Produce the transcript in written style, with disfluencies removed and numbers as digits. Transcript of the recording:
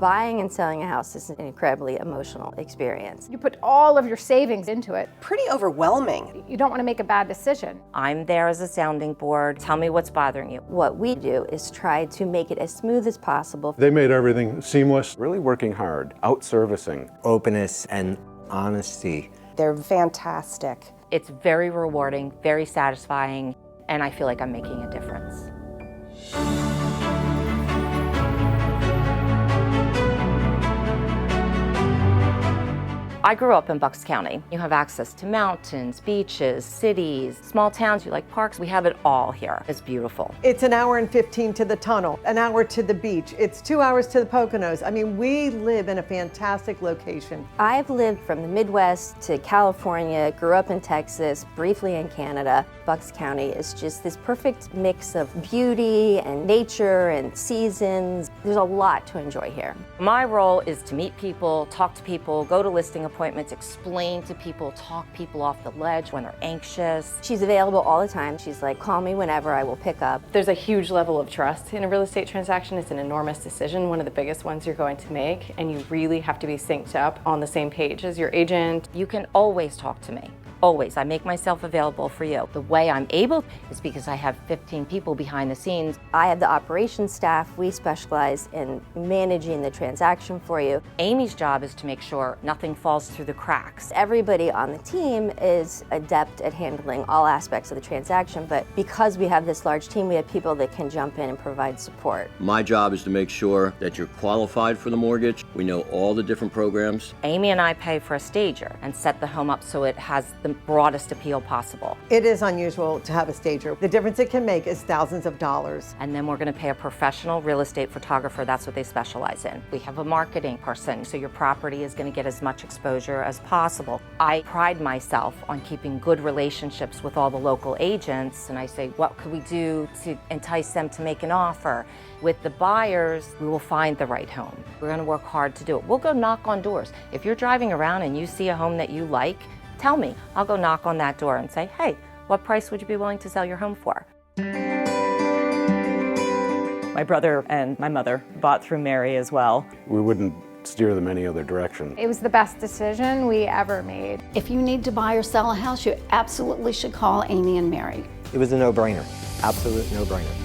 Buying and selling a house is an incredibly emotional experience. You put all of your savings into it. Pretty overwhelming. You don't want to make a bad decision. I'm there as a sounding board. Tell me what's bothering you. What we do is try to make it as smooth as possible. They made everything seamless. Really working hard, out-servicing. Openness and honesty. They're fantastic. It's very rewarding, very satisfying, and I feel like I'm making a difference. I grew up in Bucks County. You have access to mountains, beaches, cities, small towns. You like parks. We have it all here. It's beautiful. It's an hour and 15 to the tunnel, an hour to the beach. It's 2 hours to the Poconos. I mean, we live in a fantastic location. I've lived from the Midwest to California, grew up in Texas, briefly in Canada. Bucks County is just this perfect mix of beauty and nature and seasons. There's a lot to enjoy here. My role is to meet people, talk to people, go to listing appointments, explain to people, talk people off the ledge when they're anxious. She's available all the time. She's like, call me whenever, I will pick up. There's a huge level of trust in a real estate transaction. It's an enormous decision, one of the biggest ones you're going to make, and you really have to be synced up on the same page as your agent. You can always talk to me. Always. I make myself available for you. The way I'm able is because I have 15 people behind the scenes. I have the operations staff. We specialize in managing the transaction for you. Amy's job is to make sure nothing falls through the cracks. Everybody on the team is adept at handling all aspects of the transaction, but because we have this large team, we have people that can jump in and provide support. My job is to make sure that you're qualified for the mortgage. We know all the different programs. Amy and I pay for a stager and set the home up so it has the broadest appeal possible. It is unusual to have a stager. The difference it can make is thousands of dollars. And then we're going to pay a professional real estate photographer. That's what they specialize in. We have a marketing person, so your property is going to get as much exposure as possible. I pride myself on keeping good relationships with all the local agents, and I say, what could we do to entice them to make an offer? With the buyers, we will find the right home. We're going to work hard to do it. We'll go knock on doors. If you're driving around and you see a home that you like, tell me. I'll go knock on that door and say, hey, what price would you be willing to sell your home for? My brother and my mother bought through Mary as well. We wouldn't steer them any other direction. It was the best decision we ever made. If you need to buy or sell a house, you absolutely should call Amy and Mary. It was a no-brainer, absolute no-brainer.